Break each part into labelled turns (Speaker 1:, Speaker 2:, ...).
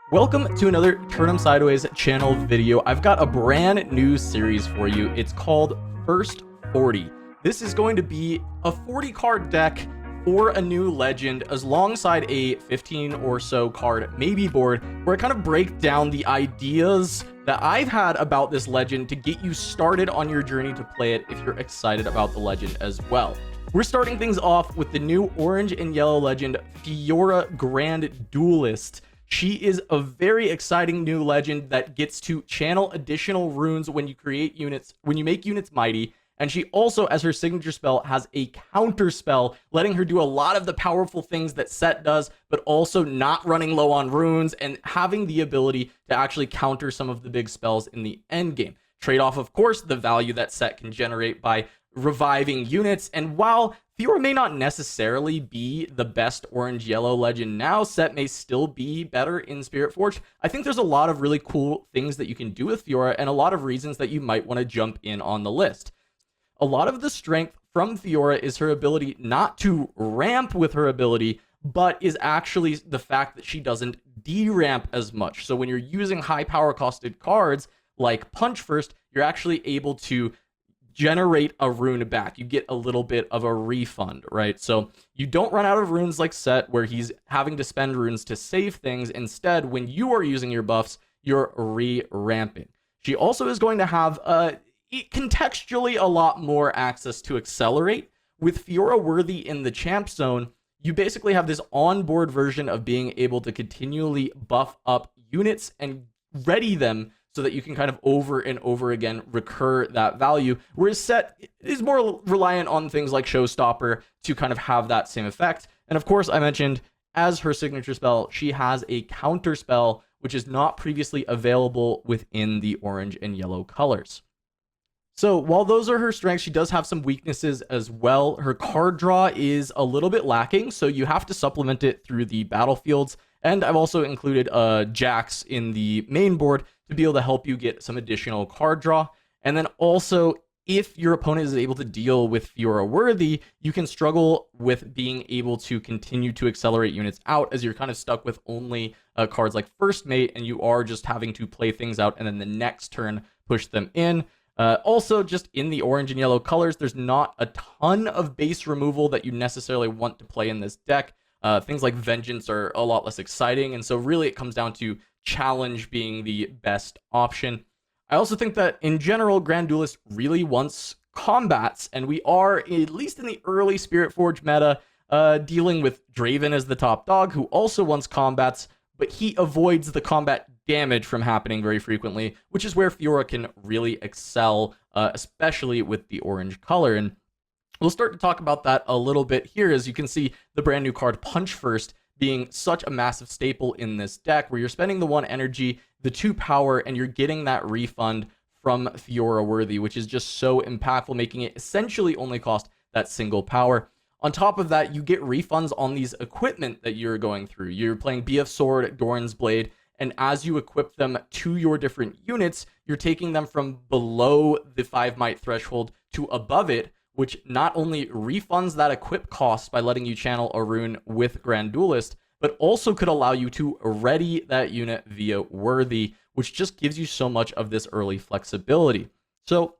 Speaker 1: Welcome to another Turn 'em Sideways channel video. I've got a brand new series for you. It's called First 40. This is going to be a 40 card deck for a new legend alongside a 15 or so card maybe board, where I kind of break down the ideas that I've had about this legend to get you started on your journey to play it if you're excited about the legend as well. We're starting things off with the new orange and yellow legend, Fiora Grand Duelist. She is a very exciting new legend that gets to channel additional runes when you create units, when you make units mighty. And she also, as her signature spell, has a counter spell, letting her do a lot of the powerful things that Set does, but also not running low on runes and having the ability to actually counter some of the big spells in the end game. Trade off, of course, the value that Set can generate by reviving units. And while Fiora may not necessarily be the best orange-yellow legend now, Set may still be better in Spirit Forge. I think there's a lot of really cool things that you can do with Fiora and a lot of reasons that you might want to jump in on the list. A lot of the strength from Fiora is her ability not to ramp with her ability, but is actually the fact that she doesn't de-ramp as much. So when you're using high power costed cards like Punch First, you're actually able to generate a rune back. You get a little bit of a refund, right? So you don't run out of runes like Set, where he's having to spend runes to save things. Instead, when you are using your buffs, you're re-ramping. She also is going to have contextually a lot more access to accelerate. With Fiora Worthy in the champ zone, you basically have this onboard version of being able to continually buff up units and ready them so that you can kind of over and over again recur that value, whereas Set is more reliant on things like Showstopper to kind of have that same effect. And of course, I mentioned as her signature spell, she has a counter spell, which is not previously available within the orange and yellow colors. So while those are her strengths, she does have some weaknesses as well. Her card draw is a little bit lacking, so you have to supplement it through the battlefields. And I've also included Jax in the main board to be able to help you get some additional card draw. And then also, if your opponent is able to deal with Fiora Worthy, you can struggle with being able to continue to accelerate units out, as you're kind of stuck with only cards like First Mate, and you are just having to play things out and then the next turn push them in. Also, just in the orange and yellow colors, there's not a ton of base removal that you necessarily want to play in this deck. Things like Vengeance are a lot less exciting, and so really it comes down to Challenge being the best option. I also think that in general, Grand Duelist really wants combats, and we are, at least in the early Spirit Forge meta, dealing with Draven as the top dog, who also wants combats, but he avoids the combat damage from happening very frequently, which is where Fiora can really excel, especially with the orange color. And we'll start to talk about that a little bit here, as you can see the brand new card Punch First being such a massive staple in this deck, where you're spending the 1 energy, the 2 power, and you're getting that refund from Fiora Worthy, which is just so impactful, making it essentially only cost that single power. On top of that, you get refunds on these equipment that you're going through. You're playing BF Sword, Doran's Blade, and as you equip them to your different units, you're taking them from below the 5 might threshold to above it, which not only refunds that equip cost by letting you channel a rune with Grand Duelist, but also could allow you to ready that unit via Worthy, which just gives you so much of this early flexibility. So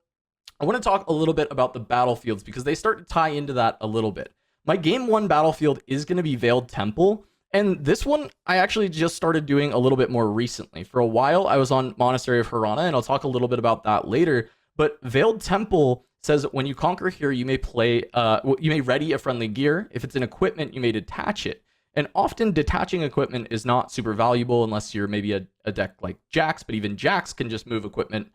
Speaker 1: I want to talk a little bit about the battlefields, because they start to tie into that a little bit. My game 1 battlefield is going to be Veiled Temple, and this one I actually just started doing a little bit more recently. For a while, I was on Monastery of Harana, and I'll talk a little bit about that later, but Veiled Temple says when you conquer here, you may play, you may ready a friendly gear. If it's an equipment, you may detach it. And often detaching equipment is not super valuable unless you're maybe a deck like Jax, but even Jax can just move equipment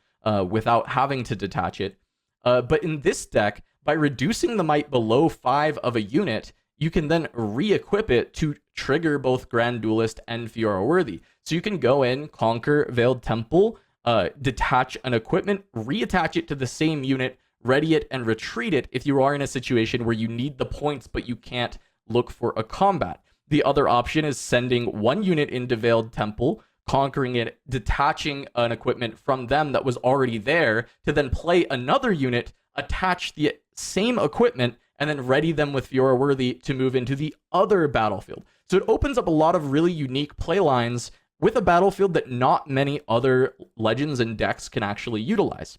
Speaker 1: without having to detach it. But in this deck, by reducing the might below 5 of a unit, you can then re-equip it to trigger both Grand Duelist and Fiora Worthy. So you can go in, conquer Veiled Temple, detach an equipment, reattach it to the same unit, ready it, and retreat it if you are in a situation where you need the points but you can't look for a combat. The other option is sending 1 unit into Veiled Temple, conquering it, detaching an equipment from them that was already there, to then play another unit, attach the same equipment, and then ready them with Fiora Worthy to move into the other battlefield. So it opens up a lot of really unique play lines with a battlefield that not many other legends and decks can actually utilize.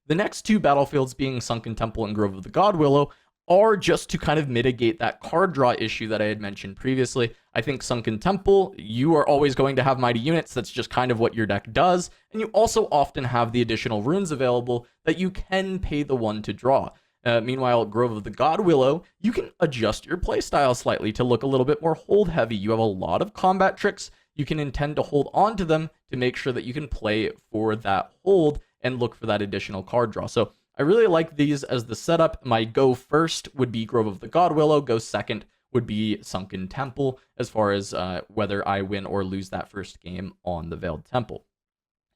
Speaker 1: The next two battlefields, being Sunken Temple and Grove of the Godwillow, are just to kind of mitigate that card draw issue that I had mentioned previously. I think Sunken Temple, you are always going to have mighty units. That's just kind of what your deck does. And you also often have the additional runes available that you can pay the one to draw. Meanwhile, Grove of the Godwillow, you can adjust your playstyle slightly to look a little bit more hold heavy. You have a lot of combat tricks. You can intend to hold on to them to make sure that you can play for that hold and look for that additional card draw. So I really like these as the setup. My go first would be Grove of the Godwillow. Go second would be Sunken Temple, as far as whether I win or lose that first game on the Veiled Temple.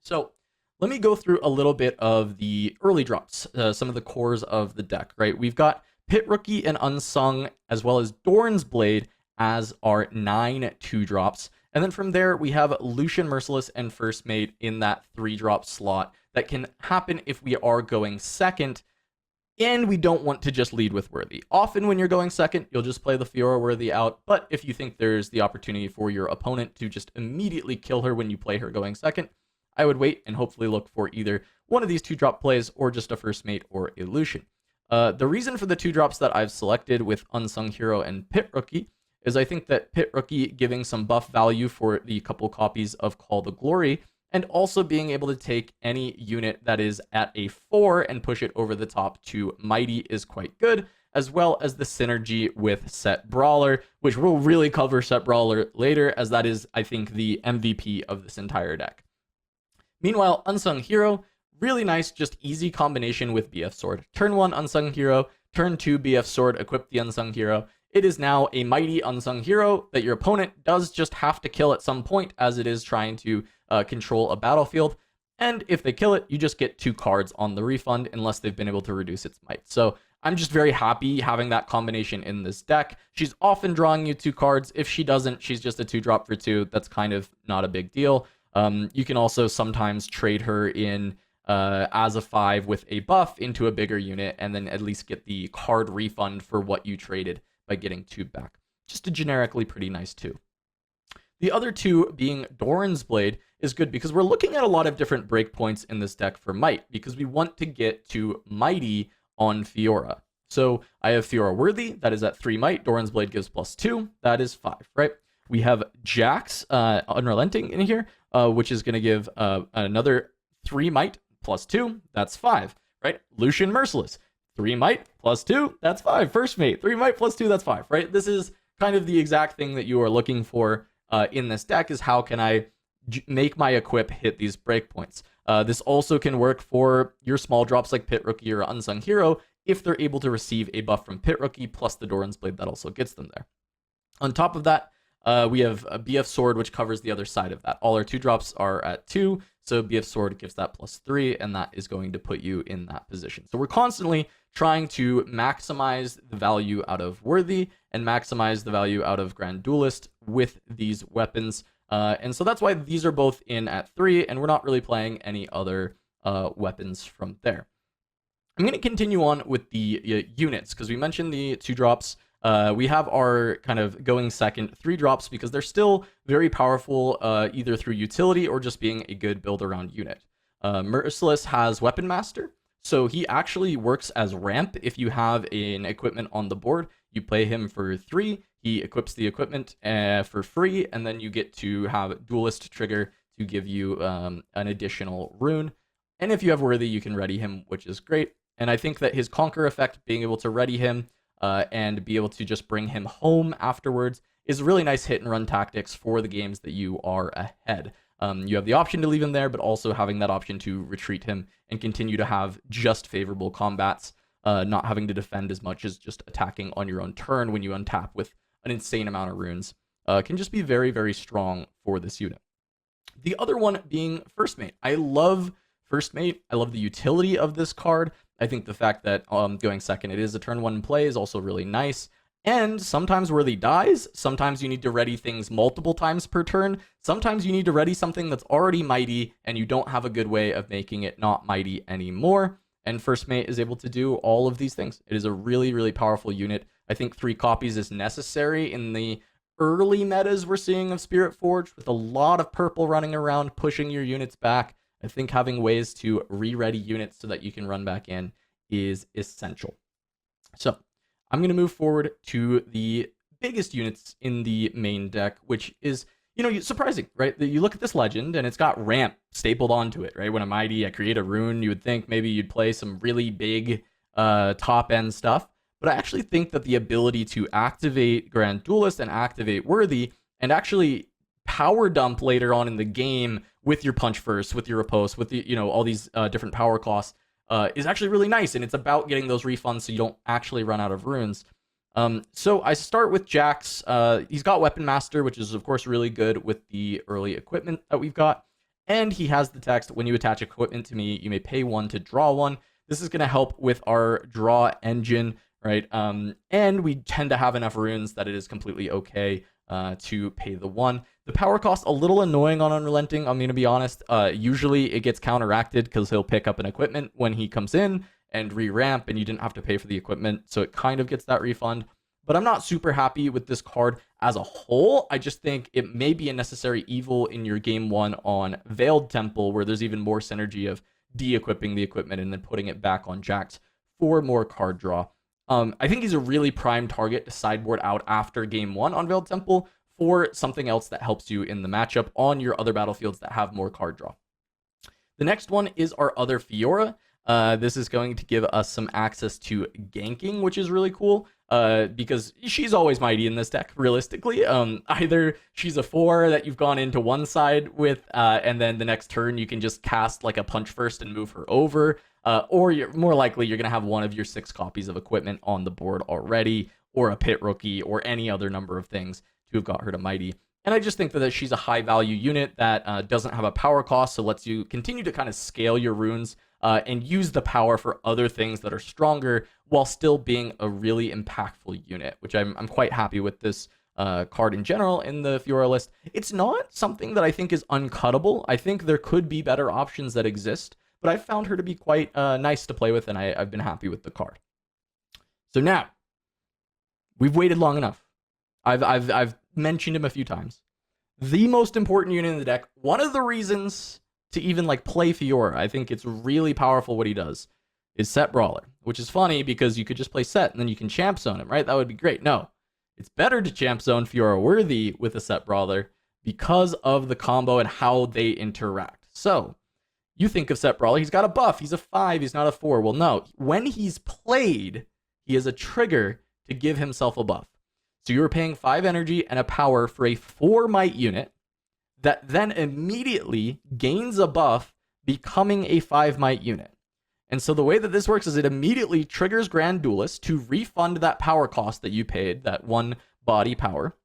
Speaker 1: So let me go through a little bit of the early drops, some of the cores of the deck, right? We've got Pit Rookie and Unsung, as well as Doran's Blade as our 9 2-drops. And then from there, we have Lucian Merciless and First Mate in that 3-drop slot that can happen if we are going second, and we don't want to just lead with Worthy. Often when you're going second, you'll just play the Fiora Worthy out, but if you think there's the opportunity for your opponent to just immediately kill her when you play her going second, I would wait and hopefully look for either one of these 2-drop plays or just a First Mate or a Lucian. The reason for the 2-drops that I've selected with Unsung Hero and Pit Rookie is I think that Pit Rookie giving some buff value for the couple copies of Call the Glory, and also being able to take any unit that is at a 4 and push it over the top to Mighty is quite good, as well as the synergy with Set Brawler, which we'll really cover Set Brawler later, as that is, I think, the MVP of this entire deck. Meanwhile, Unsung Hero, really nice, just easy combination with BF Sword. Turn 1, Unsung Hero. Turn 2, BF Sword, equip the Unsung Hero. It is now a mighty Unsung Hero that your opponent does just have to kill at some point, as it is trying to control a battlefield. And if they kill it, you just get 2 cards on the refund, unless they've been able to reduce its might. So I'm just very happy having that combination in this deck. She's often drawing you 2 cards. If she doesn't, she's just a 2-drop for 2. That's kind of not a big deal. You can also sometimes trade her in as a 5 with a buff into a bigger unit, and then at least get the card refund for what you traded by getting 2 back. Just a generically pretty nice 2. The other 2 being Doran's Blade is good because we're looking at a lot of different breakpoints in this deck for might, because we want to get to Mighty on Fiora. So I have Fiora Worthy, that is at 3 might. Doran's Blade gives +2, that is 5, right? We have Jax Unrelenting in here, which is going to give another 3 might +2, that's 5, right? Lucian Merciless, 3 might +2, that's 5. First Mate, 3 might +2, that's 5, right? This is kind of the exact thing that you are looking for in this deck, is how can I make my equip hit these breakpoints. This also can work for your small drops like Pit Rookie or Unsung Hero, if they're able to receive a buff from Pit Rookie plus the Doran's Blade that also gets them there. On top of that, we have a BF Sword, which covers the other side of that. All our 2-drops are at 2, so BF Sword gives that +3, and that is going to put you in that position. So we're constantly trying to maximize the value out of Worthy and maximize the value out of Grand Duelist with these weapons. And so that's why these are both in at 3, and we're not really playing any other weapons from there. I'm going to continue on with the units, because we mentioned the 2-drops. We have our kind of going second 3-drops, because they're still very powerful, either through utility or just being a good build-around unit. Merciless has Weapon Master, so he actually works as ramp. If you have an equipment on the board, you play him for 3, he equips the equipment for free, and then you get to have Duelist trigger to give you an additional rune. And if you have Worthy, you can ready him, which is great. And I think that his Conquer effect, being able to ready him and be able to just bring him home afterwards, is really nice hit and run tactics for the games that you are ahead. You have the option to leave him there, but also having that option to retreat him and continue to have just favorable combats, not having to defend as much as just attacking on your own turn when you untap with an insane amount of runes, can just be very, very strong for this unit. The other one being First Mate. I love First Mate. I love the utility of this card. I think the fact that going second, it is a turn 1 play, is also really nice. And sometimes Worthy dies. Sometimes you need to ready things multiple times per turn. Sometimes you need to ready something that's already mighty, and you don't have a good way of making it not mighty anymore. And First Mate is able to do all of these things. It is a really, really powerful unit. I think 3 copies is necessary in the early metas we're seeing of Spirit Forge, with a lot of purple running around, pushing your units back. I think having ways to re-ready units so that you can run back in is essential. So I'm going to move forward to the biggest units in the main deck, which is, surprising, right? You look at this legend and it's got ramp stapled onto it, right? When a mighty, I create a rune, you would think maybe you'd play some really big top end stuff. But I actually think that the ability to activate Grand Duelist and activate Worthy and actually power dump later on in the game with your punch first, with your riposte, with the, all these different power costs is actually really nice. And it's about getting those refunds so you don't actually run out of runes. So I start with Jax. He's got Weapon Master, which is of course really good with the early equipment that we've got. And he has the text, when you attach equipment to me, you may pay 1 to draw 1. This is going to help with our draw engine, right? And we tend to have enough runes that it is completely okay to pay the 1. The power cost, a little annoying on Unrelenting, I'm going to be honest. Usually it gets counteracted because he'll pick up an equipment when he comes in and re-ramp, and you didn't have to pay for the equipment, so it kind of gets that refund. But I'm not super happy with this card as a whole. I just think it may be a necessary evil in your game 1 on Veiled Temple, where there's even more synergy of de-equipping the equipment and then putting it back on Jax for more card draw. I think he's a really prime target to sideboard out after game 1 on Veiled Temple for something else that helps you in the matchup on your other battlefields that have more card draw. The next one is our other Fiora. This is going to give us some access to ganking, which is really cool because she's always mighty in this deck, realistically. Either she's a 4 that you've gone into one side with, and then the next turn you can just cast like a punch first and move her over, or you're more likely you're going to have one of your 6 copies of equipment on the board already, or a pit rookie, or any other number of things to have got her to mighty. And I just think that she's a high value unit that doesn't have a power cost, so lets you continue to kind of scale your runes and use the power for other things that are stronger while still being a really impactful unit, which I'm quite happy with this card in general in the Fiora list. It's not something that I think is uncuttable. I think there could be better options that exist, but I've found her to be quite nice to play with, and I've been happy with the card. So now, we've waited long enough. I've mentioned him a few times. The most important unit in the deck, one of the reasons to even like play Fiora, I think it's really powerful what he does, is Set Brawler, which is funny because you could just play Set and then you can champ zone him, right? That would be great. No, it's better to champ zone Fiora Worthy with a Set Brawler because of the combo and how they interact. So you think of Set Brawler, he's got a buff, he's a 5, he's not a 4. Well, no, when he's played, he has a trigger to give himself a buff. So you're paying 5 energy and a power for a 4 might unit that then immediately gains a buff, becoming a 5 might unit. And so the way that this works is it immediately triggers Grand Duelist to refund that power cost that you paid, that 1 body power,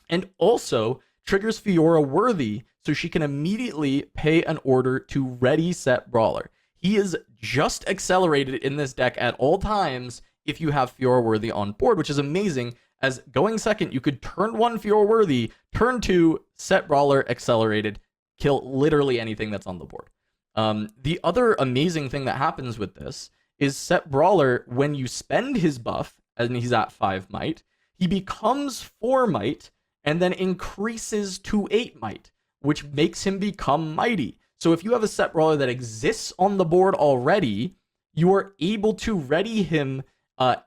Speaker 1: and also triggers Fiora Worthy so she can immediately pay an order to ready Set Brawler. He is just accelerated in this deck at all times if you have Fiora Worthy on board, which is amazing. As going second, you could turn 1 Fiora Worthy, turn 2 Set Brawler accelerated, kill literally anything that's on the board. The other amazing thing that happens with this is Set Brawler, when you spend his buff, and he's at 5 might, he becomes 4 might, and then increases to 8 might, which makes him become mighty. So if you have a Set Brawler that exists on the board already, you are able to ready him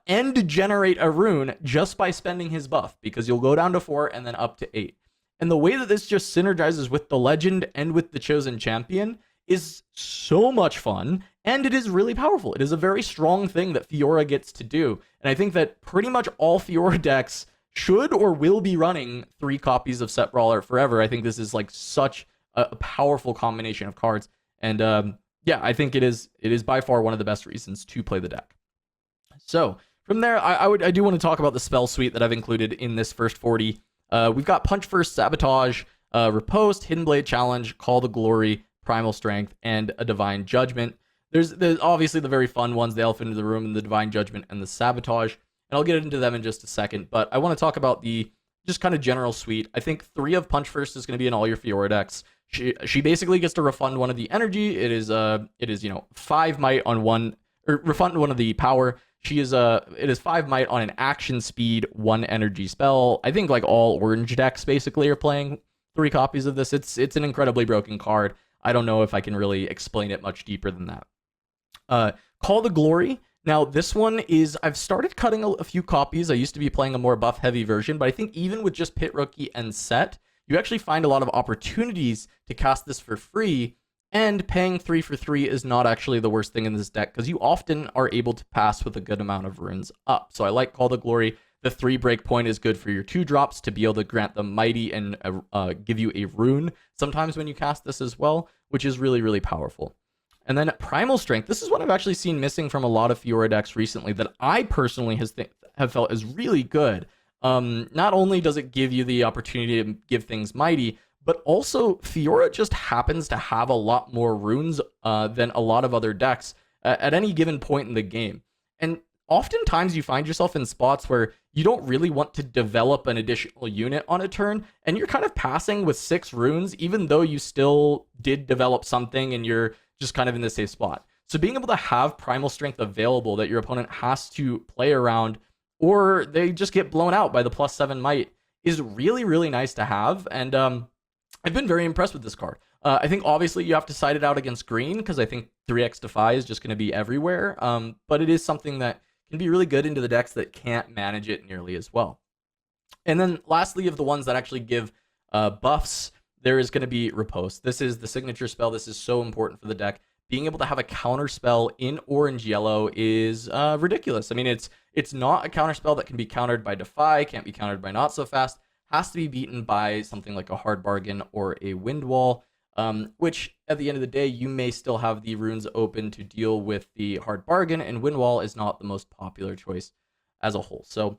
Speaker 1: and generate a rune just by spending his buff, because you'll go down to 4 and then up to 8. And the way that this just synergizes with the legend and with the chosen champion is so much fun, and it is really powerful. It is a very strong thing that Fiora gets to do, and I think that pretty much all Fiora decks should or will be running 3 copies of Set Brawler forever. I think this is like such a powerful combination of cards, and yeah, I think it is by far one of the best reasons to play the deck. So from there, I do want to talk about the spell suite that I've included in this first 40. We've got Punch First, Sabotage, Riposte, Hidden Blade Challenge, Call to Glory, Primal Strength, and a Divine Judgment. There's obviously the very fun ones, the Elephant in the Room, and the Divine Judgment, and the Sabotage, and I'll get into them in just a second, but I want to talk about the just kind of general suite. I think 3 of Punch First is going to be in all your Fiora decks. She basically gets to refund 1 of the energy. It is 5 might on 1, or refund 1 of the power. She is it is 5 might on an action speed, 1 energy spell. I think like all orange decks basically are playing 3 copies of this. It's an incredibly broken card. I don't know if I can really explain it much deeper than that. Call the Glory. Now, this one is, I've started cutting a few copies. I used to be playing a more buff-heavy version, but I think even with just Pit Rookie and Set, you actually find a lot of opportunities to cast this for free, and paying 3 for 3 is not actually the worst thing in this deck, because you often are able to pass with a good amount of runes up. So I like Call the Glory. The 3 breakpoint is good for your 2 drops to be able to grant them Mighty and give you a rune sometimes when you cast this as well, which is really, really powerful. And then Primal Strength. This is what I've actually seen missing from a lot of Fiora decks recently that I personally have felt is really good. Not only does it give you the opportunity to give things Mighty, but also Fiora just happens to have a lot more runes than a lot of other decks at any given point in the game. And oftentimes you find yourself in spots where you don't really want to develop an additional unit on a turn, and you're kind of passing with 6 runes, even though you still did develop something and you're just kind of in the safe spot. So being able to have Primal Strength available that your opponent has to play around, or they just get blown out by the +7 might, is really, really nice to have. And I've been very impressed with this card. I think obviously you have to side it out against green, because I think 3x Defy is just going to be everywhere. But it is something that can be really good into the decks that can't manage it nearly as well. And then lastly, of the ones that actually give buffs, there is going to be Riposte. This is the signature spell. This is so important for the deck. Being able to have a counter spell in orange-yellow is ridiculous. I mean, it's not a counter spell that can be countered by Defy, can't be countered by Not So Fast, has to be beaten by something like a Hard Bargain or a Wind Wall, which at the end of the day, you may still have the runes open to deal with the Hard Bargain, and Wind Wall is not the most popular choice as a whole. So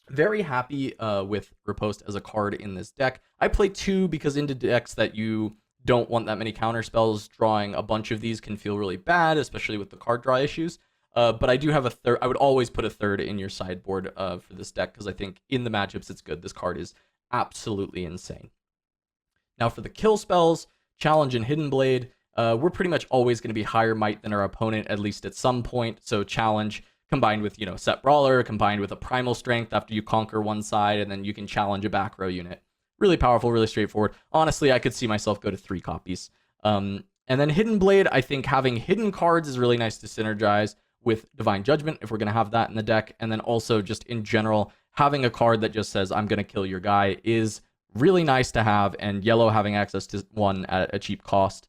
Speaker 1: very happy with Riposte as a card in this deck. I play 2 because into decks that you don't want that many counter spells, drawing a bunch of these can feel really bad, especially with the card draw issues. But I do have a third. I would always put a third in your sideboard for this deck, because I think in the matchups it's good. This card is absolutely insane. Now for the kill spells, Challenge and Hidden Blade, we're pretty much always going to be higher might than our opponent, at least at some point. So Challenge combined with, Set Brawler, combined with a Primal Strength after you conquer one side, and then you can challenge a back row unit. Really powerful, really straightforward. Honestly, I could see myself go to 3 copies. And then Hidden Blade, I think having hidden cards is really nice to synergize with Divine Judgment, if we're going to have that in the deck. And then also just in general, having a card that just says, I'm going to kill your guy is really nice to have. And yellow having access to 1 at a cheap cost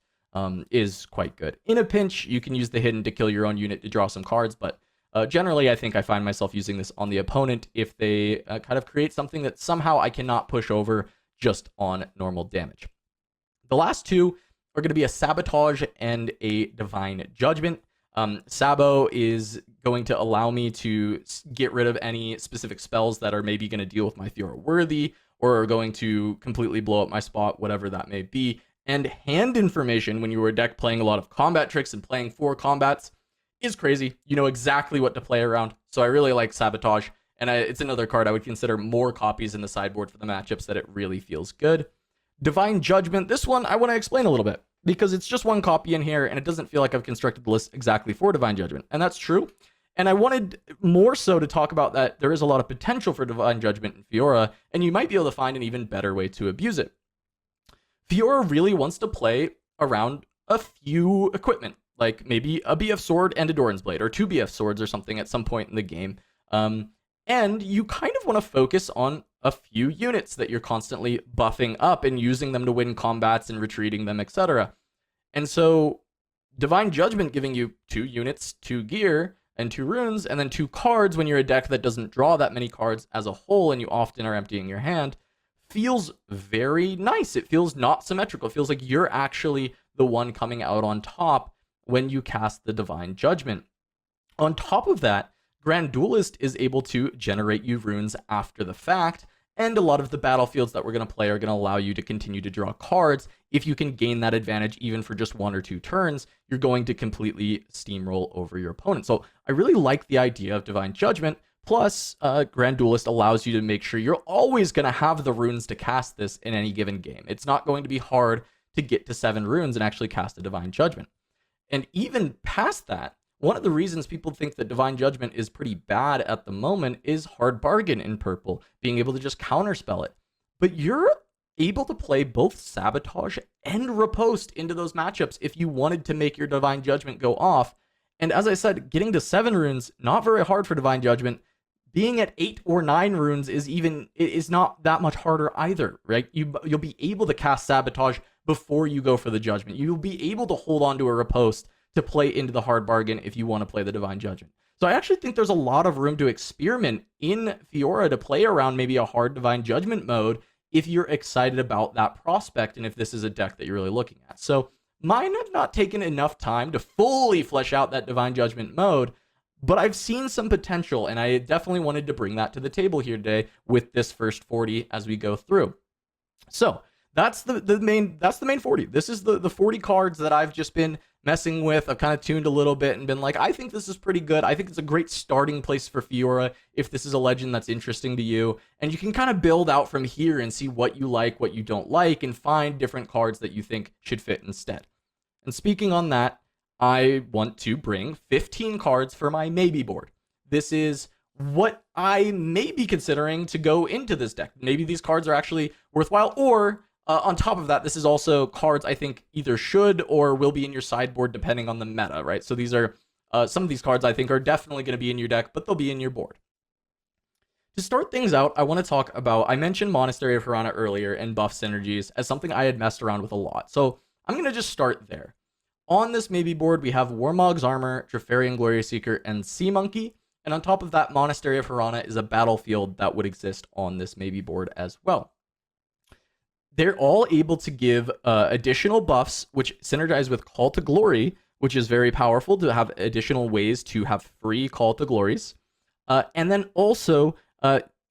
Speaker 1: is quite good. In a pinch, you can use the hidden to kill your own unit to draw some cards, but generally, I think I find myself using this on the opponent if they kind of create something that somehow I cannot push over just on normal damage. The last 2 are going to be a Sabotage and a Divine Judgment. Sabo is going to allow me to get rid of any specific spells that are maybe going to deal with my Fiora worthy, or are going to completely blow up my spot, whatever that may be. And Hand Information, when you were a deck playing a lot of combat tricks and playing 4 combats, is crazy. You know exactly what to play around. So I really like Sabotage, and it's another card I would consider more copies in the sideboard for the matchups that it really feels good. Divine Judgment, this one I want to explain a little bit, because it's just 1 copy in here, and it doesn't feel like I've constructed the list exactly for Divine Judgment, and that's true. And I wanted more so to talk about that there is a lot of potential for Divine Judgment in Fiora, and you might be able to find an even better way to abuse it. Fiora really wants to play around a few equipment, like maybe a BF Sword and a Doran's Blade, or 2 BF Swords or something at some point in the game. And you kind of want to focus on a few units that you're constantly buffing up and using them to win combats and retreating them, etc. And so Divine Judgment giving you 2 units, 2 gear, and 2 runes, and then 2 cards when you're a deck that doesn't draw that many cards as a whole, and you often are emptying your hand, feels very nice. It feels not symmetrical. It feels like you're actually the one coming out on top when you cast the Divine Judgment. On top of that, Grand Duelist is able to generate you runes after the fact, and a lot of the battlefields that we're going to play are going to allow you to continue to draw cards. If you can gain that advantage even for just 1 or 2 turns, you're going to completely steamroll over your opponent. So I really like the idea of Divine Judgment. Plus, Grand Duelist allows you to make sure you're always going to have the runes to cast this in any given game. It's not going to be hard to get to 7 runes and actually cast a Divine Judgment. And even past that, one of the reasons people think that Divine Judgment is pretty bad at the moment is Hard Bargain in purple, being able to just counterspell it. But you're able to play both Sabotage and Riposte into those matchups if you wanted to make your Divine Judgment go off. And as I said, getting to 7 runes, not very hard for Divine Judgment. Being at 8 or 9 runes is not that much harder either, right? You'll be able to cast Sabotage before you go for the Judgment. You'll be able to hold on to a Riposte to play into the Hard Bargain if you want to play the Divine Judgment. So I actually think there's a lot of room to experiment in Fiora to play around maybe a hard Divine Judgment mode if you're excited about that prospect and if this is a deck that you're really looking at. So mine have not taken enough time to fully flesh out that Divine Judgment mode, but I've seen some potential, and I definitely wanted to bring that to the table here today with this first 40 as we go through. So that's the main 40. This is the 40 cards that I've just been messing with. I've kind of tuned a little bit and been like, I think this is pretty good. I think it's a great starting place for Fiora if this is a legend that's interesting to you. And you can kind of build out from here and see what you like, what you don't like, and find different cards that you think should fit instead. And speaking on that, I want to bring 15 cards for my maybe board. This is what I may be considering to go into this deck. Maybe these cards are actually worthwhile, or on top of that, this is also cards I think either should or will be in your sideboard depending on the meta, right? So these are some of these cards I think are definitely going to be in your deck, but they'll be in your board. To start things out, I want to talk about, I mentioned Monastery of Hirana earlier and buff synergies as something I had messed around with a lot. So I'm going to just start there. On this maybe board, we have Warmog's Armor, Drefarian Glory Seeker, and Sea Monkey. And on top of that, Monastery of Hirana is a battlefield that would exist on this maybe board as well. They're all able to give additional buffs, which synergize with Call to Glory, which is very powerful to have additional ways to have free Call to Glories. And then also,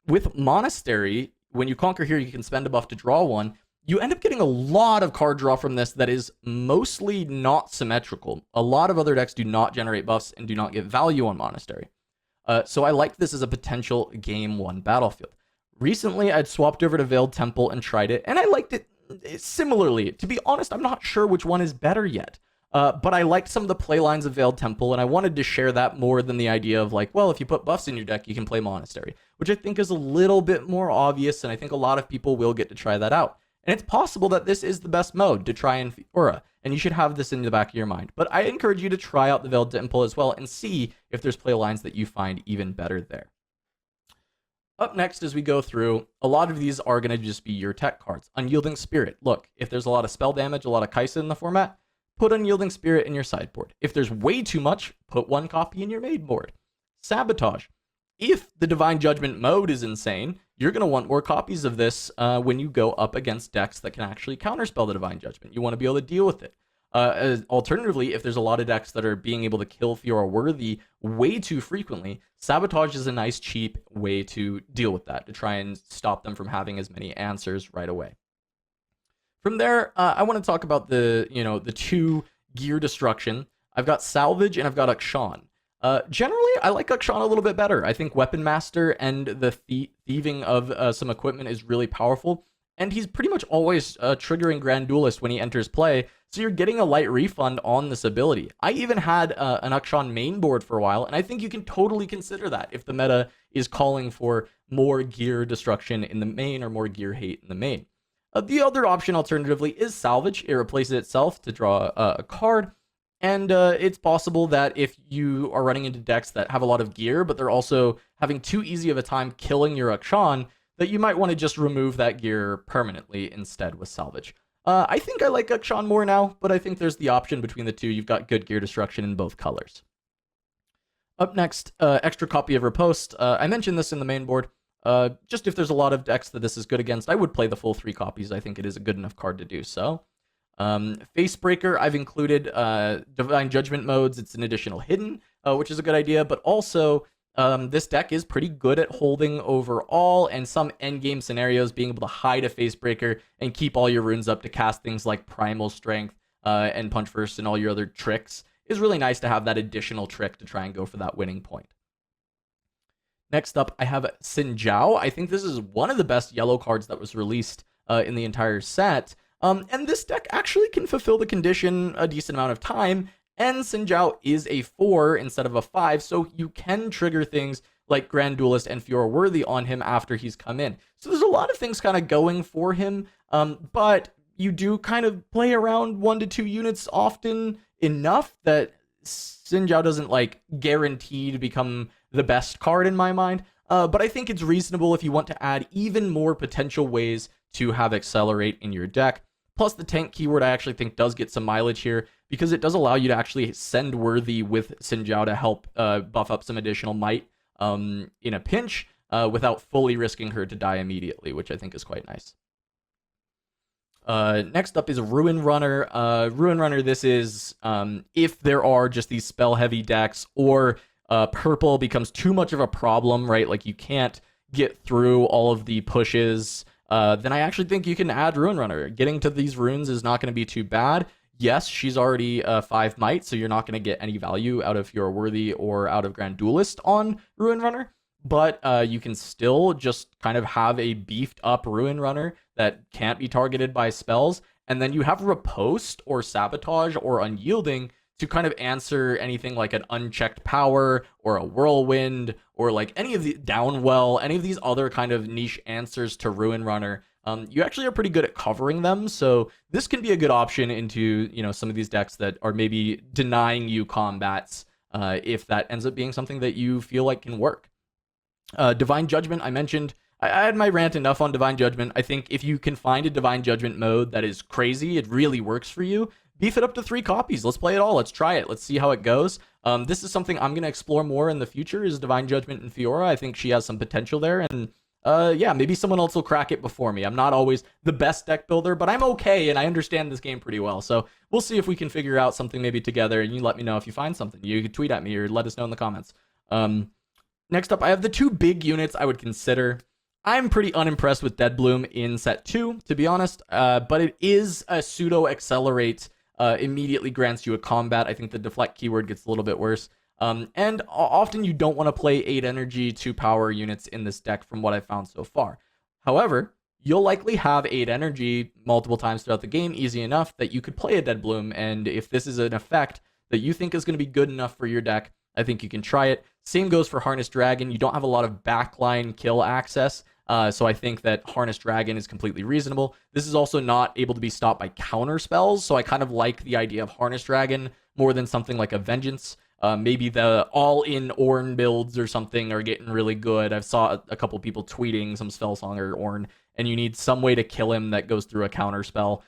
Speaker 1: with Monastery, when you conquer here, you can spend a buff to draw one. You end up getting a lot of card draw from this that is mostly not symmetrical. A lot of other decks do not generate buffs and do not get value on Monastery. So I like this as a potential game 1 battlefield. Recently, I'd swapped over to Veiled Temple and tried it, and I liked it similarly. To be honest, I'm not sure which one is better yet, but I liked some of the play lines of Veiled Temple, and I wanted to share that more than the idea of like, well, if you put buffs in your deck, you can play Monastery, which I think is a little bit more obvious, and I think a lot of people will get to try that out. And it's possible that this is the best mode to try in Fiora, and you should have this in the back of your mind. But I encourage you to try out the Veiled Temple as well and see if there's play lines that you find even better there. Up next, as we go through, a lot of these are going to just be your tech cards. Unyielding Spirit. Look, if there's a lot of spell damage, a lot of Kaisa in the format, put Unyielding Spirit in your sideboard. If there's way too much, put 1 copy in your main board. Sabotage. If the Divine Judgment mode is insane, you're going to want more copies of this when you go up against decks that can actually counterspell the Divine Judgment. You want to be able to deal with it. Alternatively, if there's a lot of decks that are being able to kill Fiora worthy way too frequently, Sabotage is a nice, cheap way to deal with that, to try and stop them from having as many answers right away. From there, I want to talk about the 2 gear destruction. I've got Salvage and I've got Akshan. Generally, I like Akshan a little bit better. I think Weapon Master and the thieving of some equipment is really powerful. And he's pretty much always triggering Grand Duelist when he enters play, so you're getting a light refund on this ability. I even had an Akshan main board for a while, and I think you can totally consider that if the meta is calling for more gear destruction in the main or more gear hate in the main. The other option, alternatively, is Salvage. It replaces itself to draw a card, and it's possible that if you are running into decks that have a lot of gear, but they're also having too easy of a time killing your Akshan, that you might want to just remove that gear permanently instead with Salvage. I think I like Akshan more now, but I think there's the option between the two. You've got good gear destruction in both colors. Up next, extra copy of Riposte. I mentioned this in the main board. Just if there's a lot of decks that this is good against, I would play the full 3 copies. I think it is a good enough card to do so. Facebreaker, I've included Divine Judgment modes. It's an additional hidden, which is a good idea, but also this deck is pretty good at holding overall, and some endgame scenarios being able to hide a Facebreaker and keep all your runes up to cast things like Primal Strength and Punch First and all your other tricks is really nice to have that additional trick to try and go for that winning point. Next up, I have Xin Zhao. I think this is one of the best yellow cards that was released in the entire set. And this deck actually can fulfill the condition a decent amount of time and Xin Zhao is a 4 instead of a 5, so you can trigger things like Grand Duelist and Fiora worthy on him after he's come in. So there's a lot of things kind of going for him, but you do kind of play around 1 to 2 units often enough that Xin Zhao doesn't like guarantee to become the best card in my mind. But I think it's reasonable if you want to add even more potential ways to have Accelerate in your deck. Plus the tank keyword I actually think does get some mileage here because it does allow you to actually send worthy with Xin Zhao to help buff up some additional might in a pinch without fully risking her to die immediately, which I think is quite nice. Next up is Ruin Runner. Ruin Runner, this is if there are just these spell heavy decks or purple becomes too much of a problem, right? Like you can't get through all of the pushes, then I actually think you can add Ruin Runner. Getting to these runes is not going to be too bad. Yes, she's already 5 might, so you're not going to get any value out of your Worthy or out of Grand Duelist on Ruin Runner, but you can still just kind of have a beefed up Ruin Runner that can't be targeted by spells, and then you have Riposte or Sabotage or Unyielding to kind of answer anything like an Unchecked Power or a Whirlwind or like any of the Downwell, any of these other kind of niche answers to Ruin Runner. You actually are pretty good at covering them, so this can be a good option into, you know, some of these decks that are maybe denying you combats if that ends up being something that you feel like can work. Divine Judgment, I mentioned. I had my rant enough on Divine Judgment. I think if you can find a Divine Judgment mode that is crazy, it really works for you, beef it up to 3 copies. Let's play it all. Let's try it. Let's see how it goes. This is something I'm going to explore more in the future, is Divine Judgment and Fiora. I think she has some potential there, and yeah, maybe someone else will crack it before me. I'm not always the best deck builder, but I'm okay, and I understand this game pretty well. So we'll see if we can figure out something maybe together, and you let me know if you find something. You can tweet at me or let us know in the comments. Next up, I have the 2 big units I would consider. I'm pretty unimpressed with Deadbloom in set 2, to be honest, but it is a pseudo accelerate, immediately grants you a combat. I think the deflect keyword gets a little bit worse. And often you don't want to play 8 energy 2 power units in this deck from what I've found so far. However, you'll likely have 8 energy multiple times throughout the game, easy enough that you could play a Deadbloom, and if this is an effect that you think is going to be good enough for your deck, I think you can try it. Same goes for Harness Dragon. You don't have a lot of backline kill access, so I think that Harness Dragon is completely reasonable. This is also not able to be stopped by counter spells, so I kind of like the idea of Harness Dragon more than something like a Vengeance. Maybe the all-in Ornn builds or something are getting really good. I've saw a couple people tweeting some Spellsonger Ornn, and you need some way to kill him that goes through a counter spell.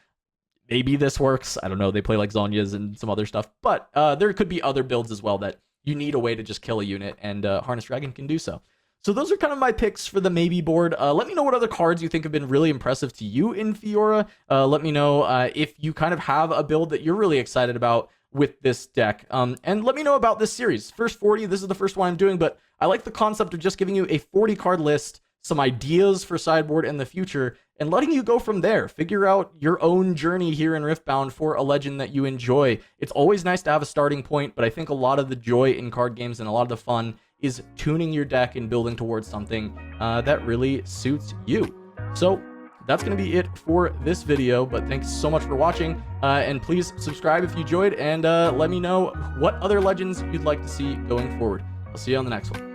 Speaker 1: Maybe this works. I don't know. They play like Zhonya's and some other stuff, but there could be other builds as well that you need a way to just kill a unit, and Harness Dragon can do so. So those are kind of my picks for the maybe board. Let me know what other cards you think have been really impressive to you in Fiora. Let me know if you kind of have a build that you're really excited about with this deck. And let me know about this series. First 40, this is the first one I'm doing, but I like the concept of just giving you a 40 card list, some ideas for sideboard in the future, and letting you go from there. Figure out your own journey here in Riftbound for a legend that you enjoy. It's always nice to have a starting point, but I think a lot of the joy in card games and a lot of the fun is tuning your deck and building towards something that really suits you. So that's going to be it for this video, but thanks so much for watching, and please subscribe if you enjoyed, and let me know what other legends you'd like to see going forward. I'll see you on the next one.